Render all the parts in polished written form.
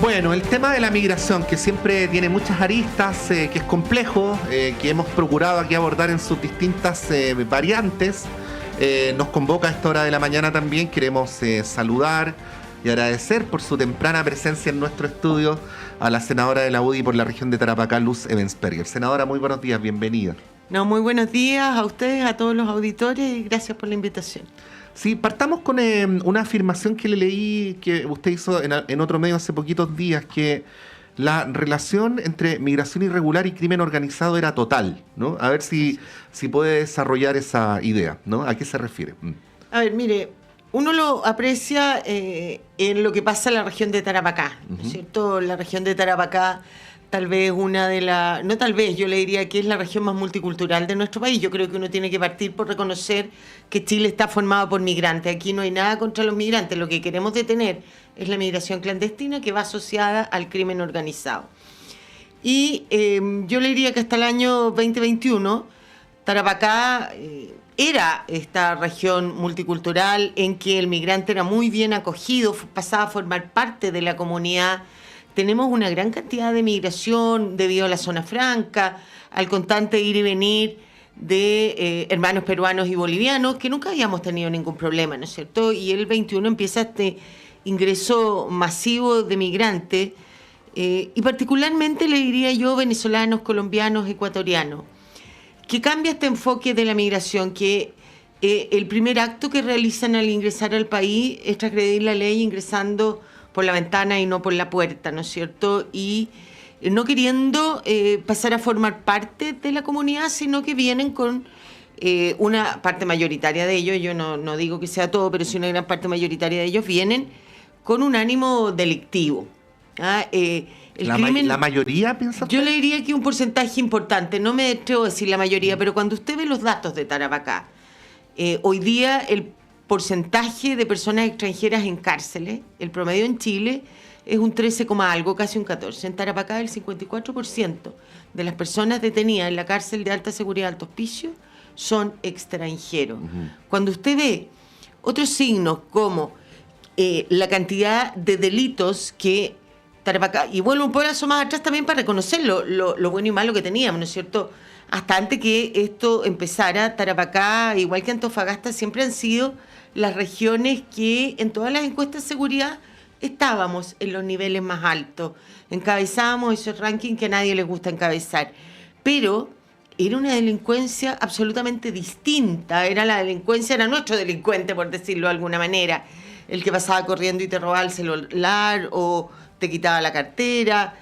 Bueno, el tema de la migración, que siempre tiene muchas aristas, que es complejo, que hemos procurado aquí abordar en sus distintas variantes, nos convoca a esta hora de la mañana también. Queremos saludar y agradecer por su temprana presencia en nuestro estudio a la senadora de la UDI por la región de Tarapacá, Luz Ebensperger. Senadora, muy buenos días, bienvenida. No, muy buenos días a ustedes, a todos los auditores, y gracias por la invitación. Sí, partamos con una afirmación que le leí que usted hizo en otro medio hace poquitos días, que la relación entre migración irregular y crimen organizado era total, ¿no? A ver si puede desarrollar esa idea, ¿no? ¿A qué se refiere? A ver, mire, uno lo aprecia en lo que pasa en la región de Tarapacá, ¿no es cierto? La región de Tarapacá, tal vez no tal vez, yo le diría que es la región más multicultural de nuestro país. Yo creo que uno tiene que partir por reconocer que Chile está formado por migrantes. Aquí no hay nada contra los migrantes. Lo que queremos detener es la migración clandestina, que va asociada al crimen organizado. Y yo le diría que hasta el año 2021, Tarapacá era esta región multicultural en que el migrante era muy bien acogido, pasaba a formar parte de la comunidad. Tenemos una gran cantidad de migración debido a la zona franca, al constante ir y venir de hermanos peruanos y bolivianos, que nunca habíamos tenido ningún problema, ¿no es cierto? Y el 21 empieza este ingreso masivo de migrantes, y particularmente le diría yo venezolanos, colombianos, ecuatorianos, que cambia este enfoque de la migración, que el primer acto que realizan al ingresar al país es transgredir la ley ingresando por la ventana y no por la puerta, ¿no es cierto? Y no queriendo pasar a formar parte de la comunidad, sino que vienen con una parte mayoritaria de ellos, yo no digo que sea todo, pero sí una gran parte mayoritaria de ellos vienen con un ánimo delictivo. ¿La mayoría, piensa usted? Yo le diría que un porcentaje importante, no me atrevo a decir la mayoría, pero cuando usted ve los datos de Tarapacá, hoy día el porcentaje de personas extranjeras en cárceles, el promedio en Chile es un 13, algo, casi un 14. En Tarapacá el 54% de las personas detenidas en la cárcel de alta seguridad Alto Hospicio son extranjeros. Cuando usted ve otros signos como la cantidad de delitos que Tarapacá, y vuelvo un paso más atrás también para reconocer lo bueno y malo que teníamos, ¿no es cierto? Hasta antes que esto empezara, Tarapacá, igual que Antofagasta, siempre han sido las regiones que en todas las encuestas de seguridad estábamos en los niveles más altos. Encabezábamos esos rankings que a nadie les gusta encabezar. Pero era una delincuencia absolutamente distinta. Era nuestro delincuente, por decirlo de alguna manera. El que pasaba corriendo y te robaba el celular o te quitaba la cartera.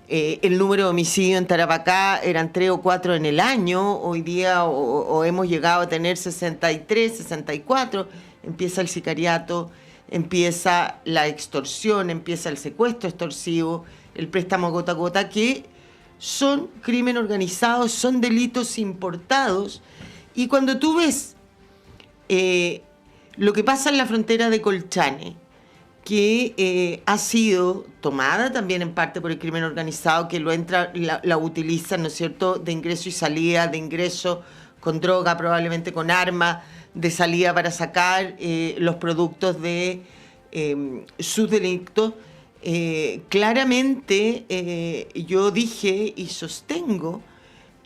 El número de homicidios en Tarapacá eran 3 o 4 en el año. Hoy día o hemos llegado a tener 63, 64. Empieza el sicariato, empieza la extorsión, empieza el secuestro extorsivo, el préstamo gota a gota, que son crimen organizado, son delitos importados. Y cuando tú ves lo que pasa en la frontera de Colchane, que ha sido tomada también en parte por el crimen organizado, que la utilizan, ¿no es cierto?, de ingreso y salida, de ingreso con droga, probablemente con armas, de salida para sacar los productos de sus delitos. Claramente yo dije y sostengo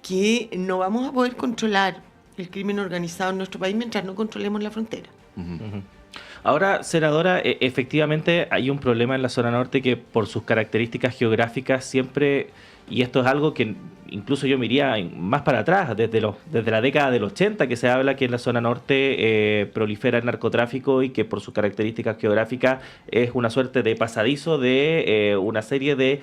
que no vamos a poder controlar el crimen organizado en nuestro país mientras no controlemos la frontera. Ahora, senadora, efectivamente hay un problema en la zona norte que por sus características geográficas siempre, y esto es algo que incluso yo me iría más para atrás, desde la década del 80, que se habla que en la zona norte prolifera el narcotráfico y que por sus características geográficas es una suerte de pasadizo de una serie de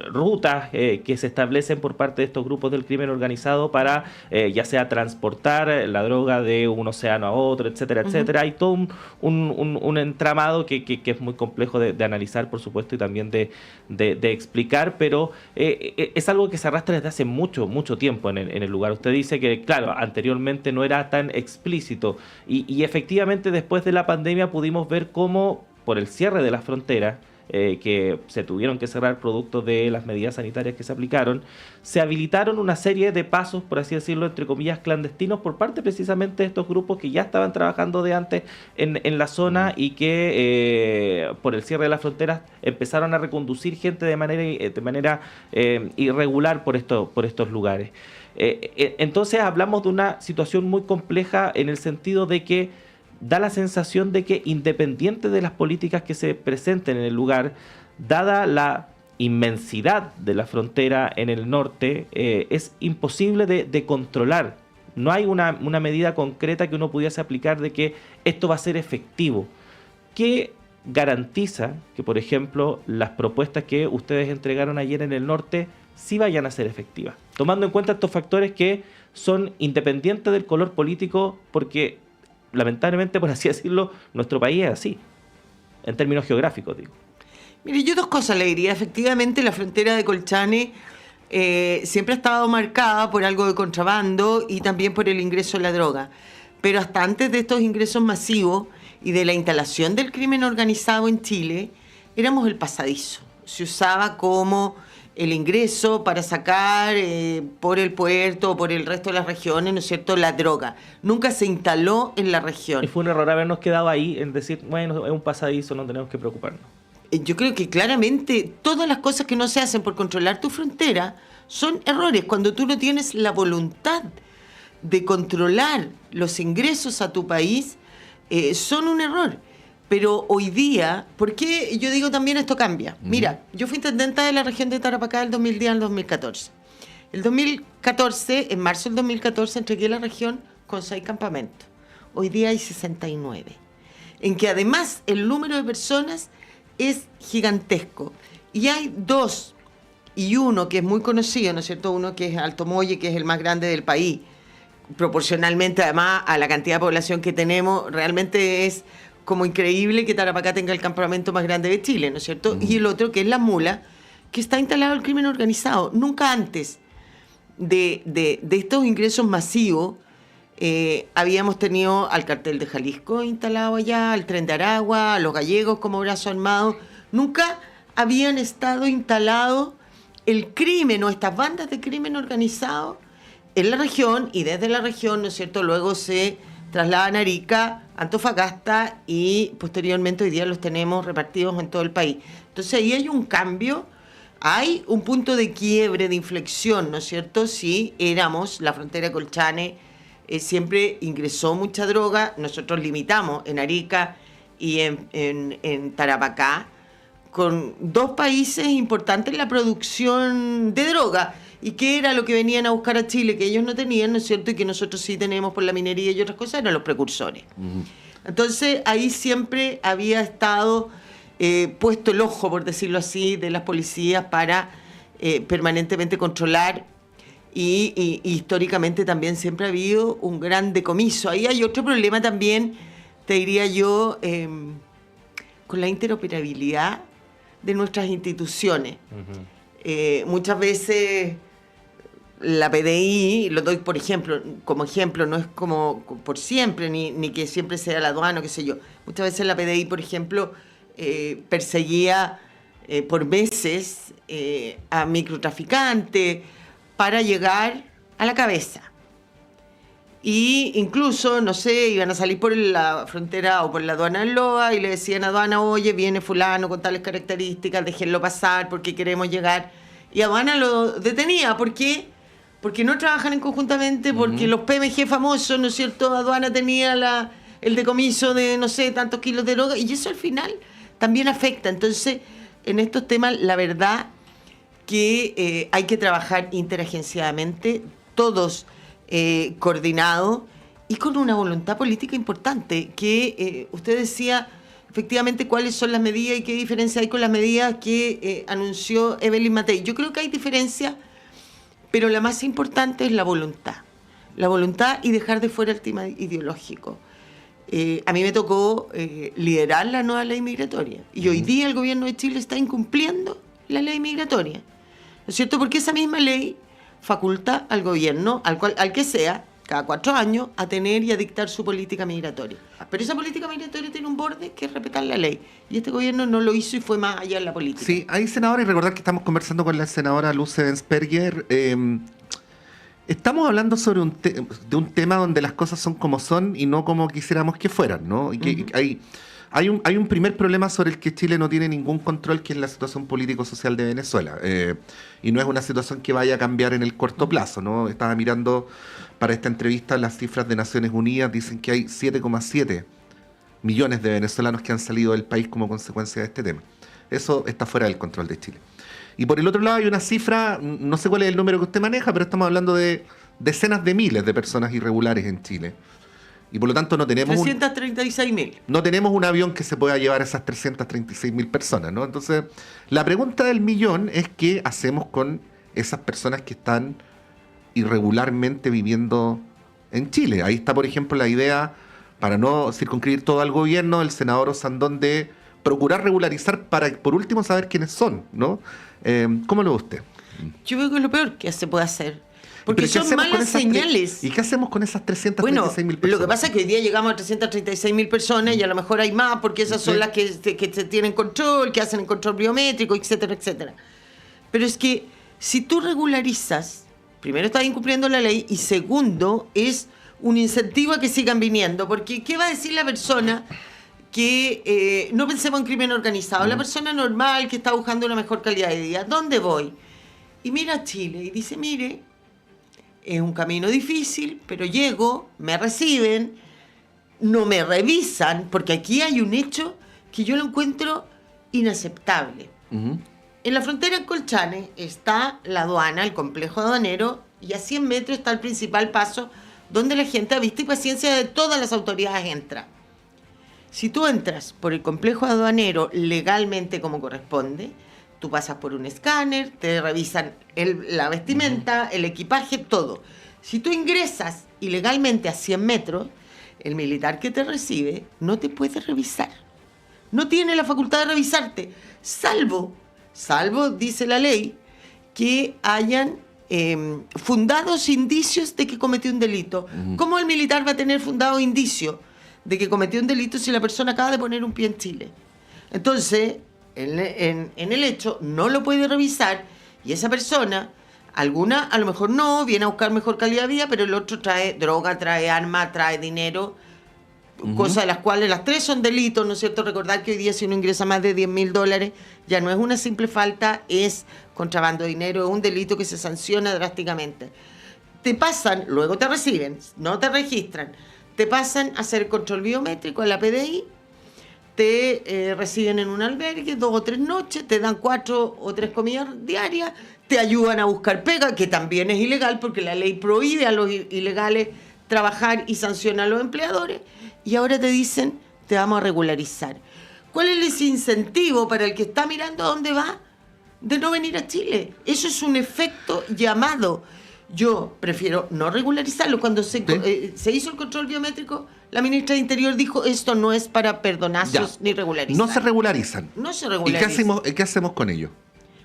rutas que se establecen por parte de estos grupos del crimen organizado para ya sea transportar la droga de un océano a otro, etcétera, etcétera. Hay todo un entramado que es muy complejo de analizar, por supuesto, y también de explicar, pero es algo que se arrastra desde hace mucho tiempo en el lugar. Usted dice que, claro, anteriormente no era tan explícito y efectivamente después de la pandemia pudimos ver cómo, por el cierre de las fronteras, que se tuvieron que cerrar producto de las medidas sanitarias que se aplicaron, se habilitaron una serie de pasos, por así decirlo, entre comillas, clandestinos por parte precisamente de estos grupos que ya estaban trabajando de antes en la zona y que por el cierre de las fronteras empezaron a reconducir gente de manera irregular por estos lugares. Entonces hablamos de una situación muy compleja en el sentido de que da la sensación de que, independiente de las políticas que se presenten en el lugar, dada la inmensidad de la frontera en el norte, es imposible de controlar. No hay una medida concreta que uno pudiese aplicar de que esto va a ser efectivo. ¿Qué garantiza que, por ejemplo, las propuestas que ustedes entregaron ayer en el norte sí vayan a ser efectivas? Tomando en cuenta estos factores que son independientes del color político, porque lamentablemente, por así decirlo, nuestro país es así, en términos geográficos, digo. Mire, yo dos cosas le diría. Efectivamente, la frontera de Colchane siempre ha estado marcada por algo de contrabando y también por el ingreso de la droga. Pero hasta antes de estos ingresos masivos y de la instalación del crimen organizado en Chile, éramos el pasadizo. Se usaba como el ingreso para sacar por el puerto o por el resto de las regiones, ¿no es cierto?, la droga. Nunca se instaló en la región. Y fue un error habernos quedado ahí en decir, bueno, es un pasadizo, no tenemos que preocuparnos. Yo creo que claramente todas las cosas que no se hacen por controlar tu frontera son errores. Cuando tú no tienes la voluntad de controlar los ingresos a tu país, son un error. Pero hoy día, ¿por qué yo digo también esto cambia? Mira, yo fui intendenta de la región de Tarapacá del 2010 al 2014. El 2014, en marzo del 2014, entregué la región con 6 campamentos. Hoy día hay 69. En que además el número de personas es gigantesco. Y hay 2, y uno que es muy conocido, ¿no es cierto? Uno que es Alto Molle, que es el más grande del país. Proporcionalmente, además, a la cantidad de población que tenemos, realmente es como increíble que Tarapacá tenga el campamento más grande de Chile, ¿no es cierto? Y el otro, que es La Mula, que está instalado el crimen organizado. Nunca antes de estos ingresos masivos habíamos tenido al cartel de Jalisco instalado allá, al Tren de Aragua, a los gallegos como brazo armado. Nunca habían estado instalados el crimen o estas bandas de crimen organizado en la región, y desde la región, ¿no es cierto?, luego se trasladan a Arica, Antofagasta, y posteriormente hoy día los tenemos repartidos en todo el país. Entonces ahí hay un cambio, hay un punto de quiebre, de inflexión, ¿no es cierto? Si éramos, la frontera Colchane siempre ingresó mucha droga, nosotros limitamos en Arica y en Tarapacá, con 2 países importantes en la producción de droga. ¿Y qué era lo que venían a buscar a Chile, que ellos no tenían, ¿no es cierto?, y que nosotros sí tenemos por la minería y otras cosas? Eran los precursores. Entonces, ahí siempre había estado puesto el ojo, por decirlo así, de las policías para permanentemente controlar, y históricamente también siempre ha habido un gran decomiso. Ahí hay otro problema también, te diría yo, con la interoperabilidad de nuestras instituciones. Muchas veces la PDI, lo doy por ejemplo, como ejemplo, no es como por siempre, ni que siempre sea la aduana, qué sé yo. Muchas veces la PDI, por ejemplo, perseguía por meses a microtraficantes para llegar a la cabeza. Y incluso, no sé, iban a salir por la frontera o por la aduana en Loa y le decían a aduana, oye, viene fulano con tales características, déjenlo pasar porque queremos llegar. Y aduana lo detenía. ¿Por qué? Porque no trabajan en conjuntamente, porque los PMG famosos, ¿no es cierto? Aduana tenía el decomiso de, no sé, tantos kilos de droga, y eso al final también afecta. Entonces, en estos temas, la verdad que hay que trabajar interagenciadamente, todos coordinados y con una voluntad política importante, que usted decía efectivamente cuáles son las medidas y qué diferencia hay con las medidas que anunció Evelyn Matei. Yo creo que hay diferencia, pero la más importante es la voluntad y dejar de fuera el tema ideológico. A mí me tocó liderar la nueva ley migratoria, y hoy día el gobierno de Chile está incumpliendo la ley migratoria, ¿no es cierto? Porque esa misma ley faculta al gobierno, al que sea, cada 4 años, a tener y a dictar su política migratoria. Pero esa política migratoria tiene un borde que es respetar la ley. Y este gobierno no lo hizo y fue más allá en la política. Sí, hay senadora, y recordar que estamos conversando con la senadora Luce Bensperger. Estamos hablando sobre de un tema donde las cosas son como son y no como quisiéramos que fueran, ¿no? Y que hay un primer problema sobre el que Chile no tiene ningún control, que es la situación político-social de Venezuela. Y no es una situación que vaya a cambiar en el corto plazo, ¿no? Estaba mirando para esta entrevista las cifras de Naciones Unidas, dicen que hay 7,7 millones de venezolanos que han salido del país como consecuencia de este tema. Eso está fuera del control de Chile. Y por el otro lado hay una cifra, no sé cuál es el número que usted maneja, pero estamos hablando de decenas de miles de personas irregulares en Chile. Y por lo tanto no tenemos 336.000. No tenemos un avión que se pueda llevar a esas 336.000 personas, ¿no? Entonces, la pregunta del millón es qué hacemos con esas personas que están irregularmente viviendo en Chile. Ahí está, por ejemplo, la idea, para no circunscribir todo al gobierno, del senador Osandón, de procurar regularizar para, por último, saber quiénes son, ¿no? ¿Cómo lo ve usted? Yo veo que es lo peor que se puede hacer. Porque son malas señales. ¿Y qué hacemos con esas 336.000 personas? Lo que pasa es que hoy día llegamos a 336.000 personas y a lo mejor hay más porque esas son las que se tienen control, que hacen el control biométrico, etcétera, etcétera. Pero es que si tú regularizas, primero estás incumpliendo la ley y segundo es un incentivo a que sigan viniendo. Porque ¿qué va a decir la persona que no pensemos en crimen organizado? La persona normal que está buscando una mejor calidad de vida. ¿Dónde voy? Y mira a Chile y dice, mire, es un camino difícil, pero llego, me reciben, no me revisan, porque aquí hay un hecho que yo lo encuentro inaceptable. En la frontera en Colchane está la aduana, el complejo aduanero, y a 100 metros está el principal paso donde la gente a vista y paciencia de todas las autoridades entra. Si tú entras por el complejo aduanero legalmente como corresponde, tú pasas por un escáner, te revisan la vestimenta, el equipaje, todo. Si tú ingresas ilegalmente a 100 metros, el militar que te recibe no te puede revisar. No tiene la facultad de revisarte, salvo, dice la ley, que hayan fundados indicios de que cometió un delito. ¿Cómo el militar va a tener fundado indicio de que cometió un delito si la persona acaba de poner un pie en Chile? Entonces, en el hecho no lo puede revisar y esa persona, alguna a lo mejor no, viene a buscar mejor calidad de vida, pero el otro trae droga, trae arma, trae dinero, cosas de las cuales las tres son delitos, ¿no es cierto? Recordar que hoy día si uno ingresa más de $10.000 ya no es una simple falta, es contrabando de dinero, es un delito que se sanciona drásticamente. Te pasan, luego te reciben, no te registran, te pasan a hacer control biométrico a la PDI, te reciben en un albergue 2 o 3 noches, te dan 4 o 3 comidas diarias, te ayudan a buscar pega, que también es ilegal porque la ley prohíbe a los ilegales trabajar y sanciona a los empleadores, y ahora te dicen, te vamos a regularizar. ¿Cuál es ese incentivo para el que está mirando a dónde va de no venir a Chile? Eso es un efecto llamado. Yo prefiero no regularizarlo. Cuando se hizo el control biométrico, la ministra de Interior dijo, esto no es para perdonazos ni regularizar. No se regularizan. No se regularizan. ¿Y qué hacemos con ellos?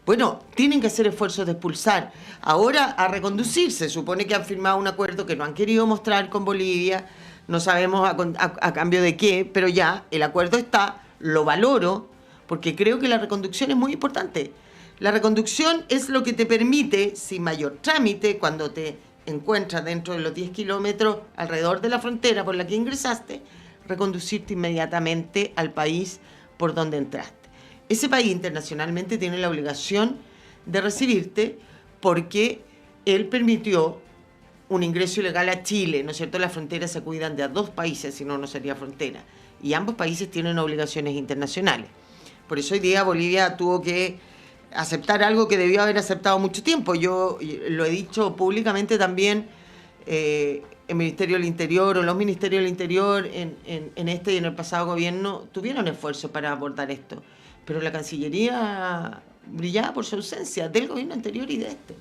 Bueno, tienen que hacer esfuerzos de expulsar. Ahora a reconducirse. Supone que han firmado un acuerdo que no han querido mostrar con Bolivia. No sabemos a cambio de qué, pero ya el acuerdo está, lo valoro, porque creo que la reconducción es muy importante. La reconducción es lo que te permite, sin mayor trámite, cuando te encuentras dentro de los 10 kilómetros alrededor de la frontera por la que ingresaste, reconducirte inmediatamente al país por donde entraste. Ese país internacionalmente tiene la obligación de recibirte porque él permitió un ingreso ilegal a Chile, ¿no es cierto? Las fronteras se cuidan de a 2 países, si no, no sería frontera. Y ambos países tienen obligaciones internacionales. Por eso hoy día Bolivia tuvo que aceptar algo que debió haber aceptado mucho tiempo. Yo lo he dicho públicamente también, el Ministerio del Interior o los Ministerios del Interior en este y en el pasado gobierno tuvieron esfuerzos para abordar esto. Pero la Cancillería brillaba por su ausencia del gobierno anterior y de este.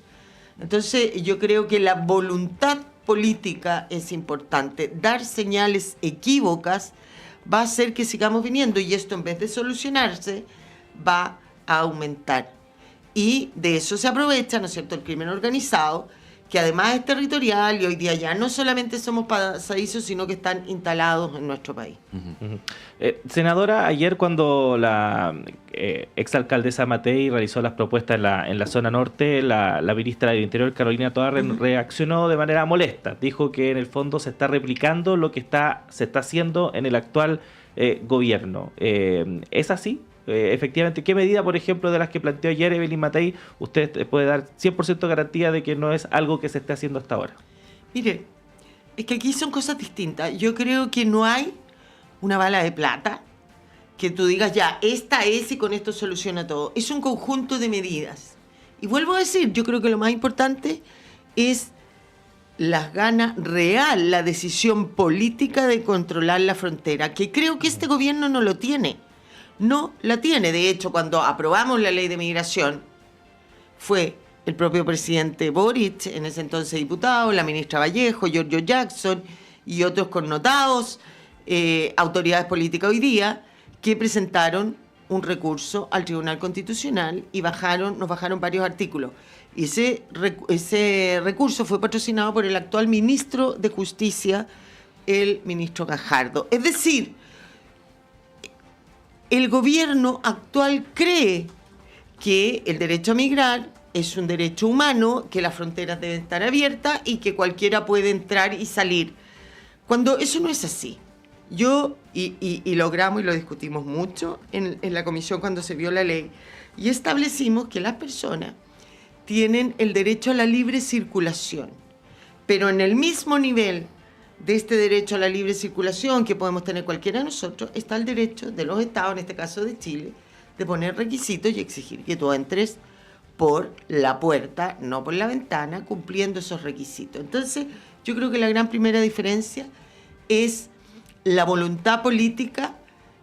Entonces yo creo que la voluntad política es importante. Dar señales equívocas va a hacer que sigamos viniendo y esto en vez de solucionarse va a aumentar. Y de eso se aprovecha, ¿no es cierto?, el crimen organizado, que además es territorial y hoy día ya no solamente somos pasadizos, sino que están instalados en nuestro país. Senadora, ayer cuando la exalcaldesa Matei realizó las propuestas en la zona norte, la ministra del Interior, Carolina Toa, reaccionó de manera molesta. Dijo que en el fondo se está replicando lo que se está haciendo en el actual gobierno. ¿Es así? Efectivamente, ¿qué medida, por ejemplo, de las que planteó ayer Evelyn Matei, usted puede dar 100% garantía de que no es algo que se esté haciendo hasta ahora? Mire, es que aquí son cosas distintas. Yo creo que no hay una bala de plata que tú digas, ya, esta es y con esto soluciona todo. Es un conjunto de medidas. Y vuelvo a decir, yo creo que lo más importante es las ganas real, la decisión política de controlar la frontera, que creo que este gobierno no lo tiene. No la tiene. De hecho, cuando aprobamos la ley de migración, fue el propio presidente Boric, en ese entonces diputado, la ministra Vallejo, Giorgio Jackson y otros connotados, autoridades políticas hoy día, que presentaron un recurso al Tribunal Constitucional y nos bajaron varios artículos. Y ese recurso fue patrocinado por el actual ministro de Justicia, el ministro Gajardo. Es decir, el gobierno actual cree que el derecho a migrar es un derecho humano, que las fronteras deben estar abiertas y que cualquiera puede entrar y salir. Cuando eso no es así. Yo, y logramos y lo discutimos mucho en la comisión cuando se vio la ley, y establecimos que las personas tienen el derecho a la libre circulación, pero en el mismo nivel de este derecho a la libre circulación que podemos tener cualquiera de nosotros, está el derecho de los estados, en este caso de Chile, de poner requisitos y exigir que tú entres por la puerta, no por la ventana, cumpliendo esos requisitos. Entonces, yo creo que la gran primera diferencia es la voluntad política,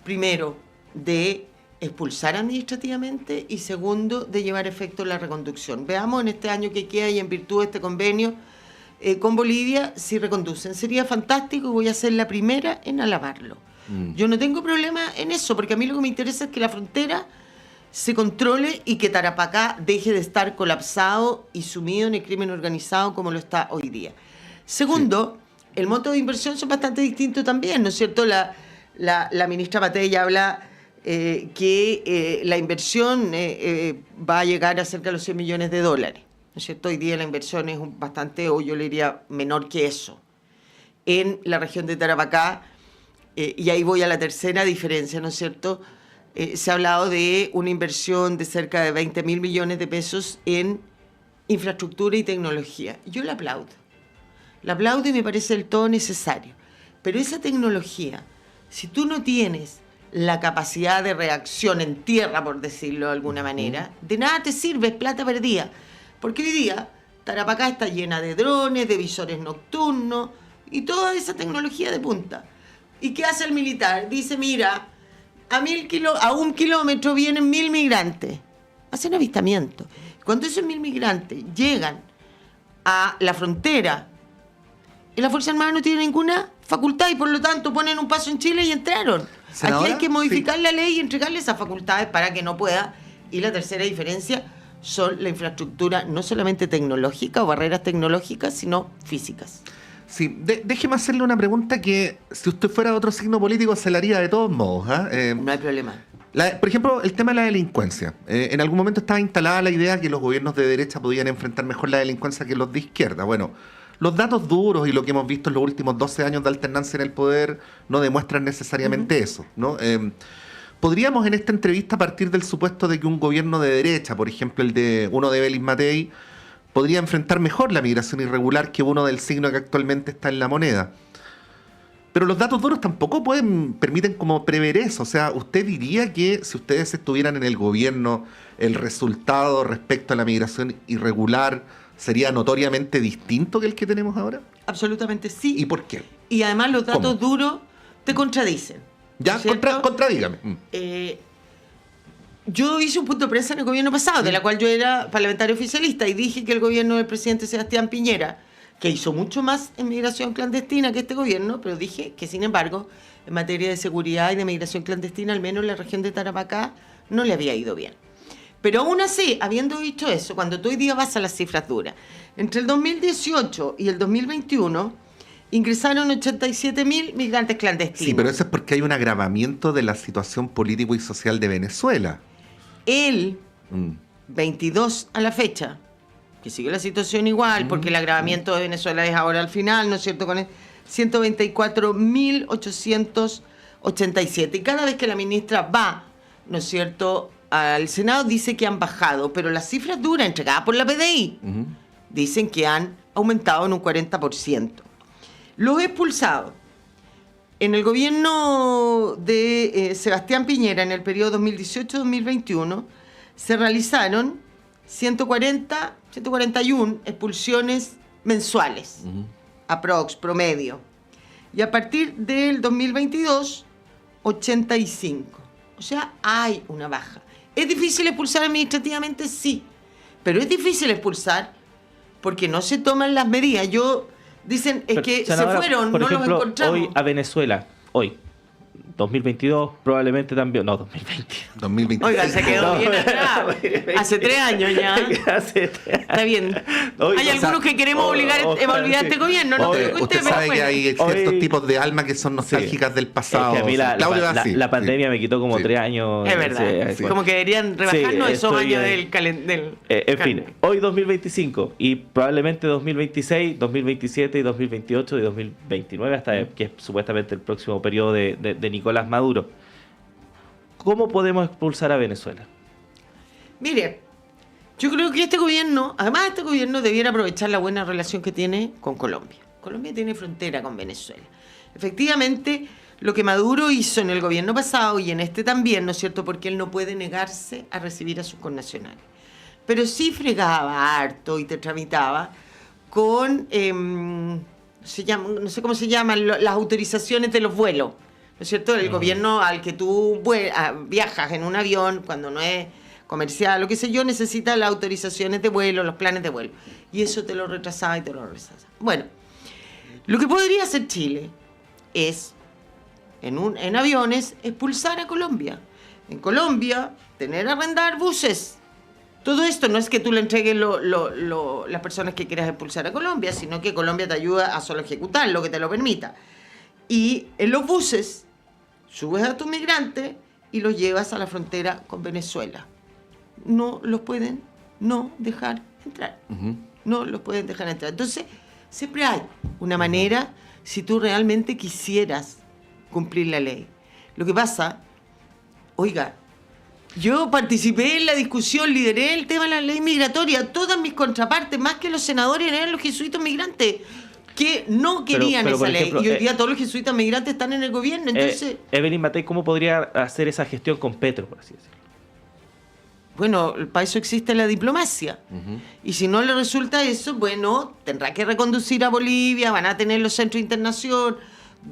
primero, de expulsar administrativamente y segundo, de llevar efecto la reconducción. Veamos en este año que queda y en virtud de este convenio con Bolivia, si reconducen. Sería fantástico y voy a ser la primera en alabarlo. Yo no tengo problema en eso, porque a mí lo que me interesa es que la frontera se controle y que Tarapacá deje de estar colapsado y sumido en el crimen organizado como lo está hoy día. Segundo, el monto de inversión son bastante distintos también, ¿no es cierto? La ministra Matei habla que la inversión va a llegar a cerca de los $100 millones. ¿No es cierto? Hoy día la inversión es bastante, o yo le diría, menor que eso. En la región de Tarapacá, y ahí voy a la tercera diferencia, ¿no es cierto? Se ha hablado de una inversión de cerca de 20.000 millones de pesos en infraestructura y tecnología. Yo la aplaudo. La aplaudo y me parece del todo necesario. Pero esa tecnología, si tú no tienes la capacidad de reacción en tierra, por decirlo de alguna manera, de nada te sirve, es plata perdida. Porque hoy día Tarapacá está llena de drones, de visores nocturnos y toda esa tecnología de punta. ¿Y qué hace el militar? Dice, mira, a 1 kilómetro vienen 1.000 migrantes. Hacen avistamiento. Cuando esos 1.000 migrantes llegan a la frontera, la Fuerza Armada no tiene ninguna facultad y por lo tanto ponen un paso en Chile y entraron. ¿Senadora? Aquí hay que modificar la ley y entregarle esas facultades para que no pueda. Y la tercera diferencia son la infraestructura no solamente tecnológica o barreras tecnológicas, sino físicas. Sí, déjeme hacerle una pregunta que si usted fuera de otro signo político se la haría de todos modos. No hay problema. Por ejemplo, el tema de la delincuencia. En algún momento estaba instalada la idea que los gobiernos de derecha podían enfrentar mejor la delincuencia que los de izquierda. Bueno, los datos duros y lo que hemos visto en los últimos 12 años de alternancia en el poder no demuestran necesariamente eso, ¿no? Podríamos en esta entrevista partir del supuesto de que un gobierno de derecha, por ejemplo uno de Evelyn Matei, podría enfrentar mejor la migración irregular que uno del signo que actualmente está en la moneda. Pero los datos duros tampoco permiten como prever eso. O sea, ¿usted diría que si ustedes estuvieran en el gobierno, el resultado respecto a la migración irregular sería notoriamente distinto que el que tenemos ahora? Absolutamente sí. ¿Y por qué? Y además los datos duros te contradicen. Ya, contradígame. Yo hice un punto de prensa en el gobierno pasado, de la cual yo era parlamentario oficialista, y dije que el gobierno del presidente Sebastián Piñera, que hizo mucho más en migración clandestina que este gobierno, pero dije que, sin embargo, en materia de seguridad y de migración clandestina, al menos en la región de Tarapacá, no le había ido bien. Pero aún así, habiendo dicho eso, cuando tú hoy día vas a las cifras duras, entre el 2018 y el 2021 ingresaron 87.000 migrantes clandestinos. Sí, pero eso es porque hay un agravamiento de la situación político y social de Venezuela. El 22 a la fecha, que sigue la situación igual, porque el agravamiento de Venezuela es ahora al final, ¿no es cierto? Con 124.887. Y cada vez que la ministra va, ¿no es cierto?, al Senado, dice que han bajado, pero las cifras duras entregadas por la PDI dicen que han aumentado en un 40%. Los expulsados. En el gobierno de Sebastián Piñera, en el periodo 2018-2021, se realizaron 141 expulsiones mensuales, promedio. Y a partir del 2022, 85. O sea, hay una baja. ¿Es difícil expulsar administrativamente? Sí. Pero es difícil expulsar porque no se toman las medidas. Dicen, es que senadora, se fueron, por no ejemplo, los encontramos. Hoy a Venezuela, 2022, probablemente también. No, 2020. 2026. Oiga, se quedó bien atrás. Hace 3 años ya. Está bien. Hay algunos que queremos olvidar este gobierno. No creo que usted sabe que hay ciertos tipos de almas que son nostálgicas del pasado. Es que a mí la pandemia me quitó como 3 años. Es verdad. Como que deberían rebajarnos esos años del en fin, hoy 2025 y probablemente 2026, 2027 y 2028 y 2029 hasta que es supuestamente el próximo periodo de Nicolás Maduro. ¿Cómo podemos expulsar a Venezuela? Mire, yo creo que este gobierno debiera aprovechar la buena relación que tiene con Colombia. Colombia tiene frontera con Venezuela. Efectivamente, lo que Maduro hizo en el gobierno pasado y en este también, ¿no es cierto?, porque él no puede negarse a recibir a sus connacionales. Pero sí fregaba harto y te tramitaba con, no sé cómo se llaman, las autorizaciones de los vuelos. ¿No es cierto? El gobierno al que tú viajas en un avión, cuando no es comercial o qué sé yo, necesita las autorizaciones de vuelo, los planes de vuelo. Y eso te lo retrasaba y te lo retrasaba. Bueno, lo que podría hacer Chile es, en aviones, expulsar a Colombia. En Colombia, arrendar buses. Todo esto no es que tú le entregues las personas que quieras expulsar a Colombia, sino que Colombia te ayuda a solo ejecutar lo que te lo permita. Y en los buses subes a tus migrantes y los llevas a la frontera con Venezuela. No los pueden no dejar entrar. No los pueden dejar entrar. Entonces, siempre hay una manera si tú realmente quisieras cumplir la ley. Lo que pasa, oiga, yo participé en la discusión, lideré el tema de la ley migratoria. Todas mis contrapartes, más que los senadores, eran los jesuitas migrantes que no querían esa ley. Y hoy día todos los jesuitas migrantes están en el gobierno. Entonces, Evelyn Matei, ¿cómo podría hacer esa gestión con Petro, por así decirlo? Bueno, para eso existe la diplomacia. Y si no le resulta eso, bueno, tendrá que reconducir a Bolivia, van a tener los centros de internación.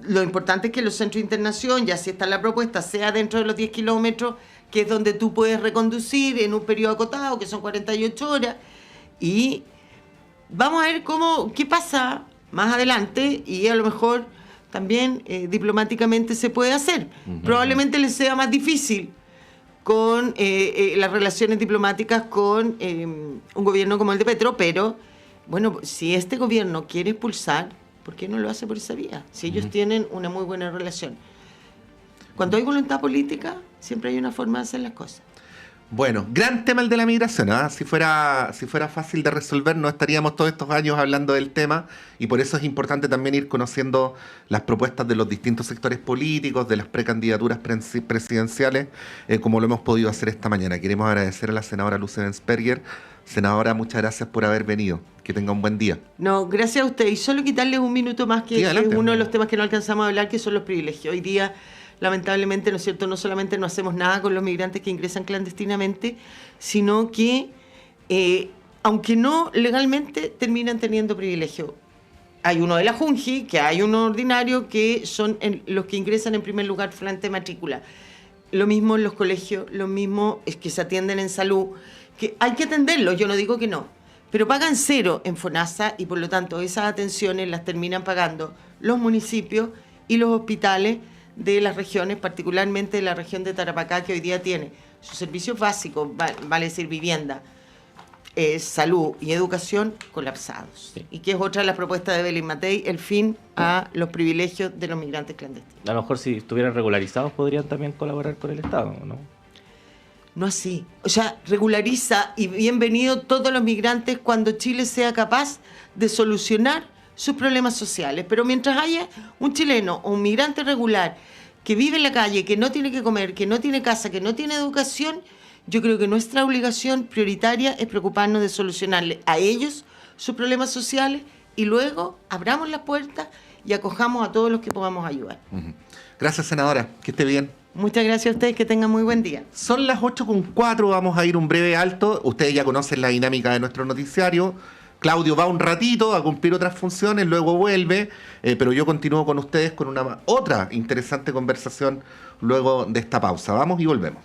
Lo importante es que los centros de internación, ya si está la propuesta, sea dentro de los 10 kilómetros, que es donde tú puedes reconducir en un periodo acotado, que son 48 horas. Y vamos a ver qué pasa más adelante, y a lo mejor también diplomáticamente se puede hacer. Probablemente les sea más difícil con las relaciones diplomáticas con un gobierno como el de Petro, pero bueno, si este gobierno quiere expulsar, ¿por qué no lo hace por esa vía? Si ellos tienen una muy buena relación. Cuando hay voluntad política, siempre hay una forma de hacer las cosas. Bueno, gran tema el de la migración, ¿eh? Si fuera fácil de resolver, no estaríamos todos estos años hablando del tema, y por eso es importante también ir conociendo las propuestas de los distintos sectores políticos, de las precandidaturas presidenciales, como lo hemos podido hacer esta mañana. Queremos agradecer a la senadora Luce Bensperger. Senadora, muchas gracias por haber venido. Que tenga un buen día. No, gracias a usted. Y solo quitarles un minuto más, que es uno de los temas que no alcanzamos a hablar, que son los privilegios. Hoy día, lamentablemente, ¿no es cierto?, no solamente no hacemos nada con los migrantes que ingresan clandestinamente, sino que, aunque no legalmente, terminan teniendo privilegios. Hay uno de la Junji, que hay uno ordinario, que son los que ingresan en primer lugar frente a matrícula. Lo mismo en los colegios, lo mismo es que se atienden en salud, que hay que atenderlos, yo no digo que no, pero pagan 0 en FONASA, y por lo tanto esas atenciones las terminan pagando los municipios y los hospitales de las regiones, particularmente de la región de Tarapacá, que hoy día tiene sus servicios básicos, vale decir vivienda, salud y educación, colapsados. Sí. Y que es otra de las propuestas de Belén Matei, el fin a los privilegios de los migrantes clandestinos. A lo mejor si estuvieran regularizados podrían también colaborar con el Estado, ¿no? No así. O sea, regulariza y bienvenido todos los migrantes cuando Chile sea capaz de solucionar sus problemas sociales. Pero mientras haya un chileno o un migrante regular que vive en la calle, que no tiene que comer, que no tiene casa, que no tiene educación, yo creo que nuestra obligación prioritaria es preocuparnos de solucionarle a ellos sus problemas sociales y luego abramos las puertas y acojamos a todos los que podamos ayudar. Gracias, senadora. Que esté bien. Muchas gracias a ustedes, que tengan muy buen día. Son las 8:04, vamos a ir un breve alto. Ustedes ya conocen la dinámica de nuestro noticiario. Claudio va un ratito a cumplir otras funciones, luego vuelve, pero yo continúo con ustedes con otra interesante conversación luego de esta pausa. Vamos y volvemos.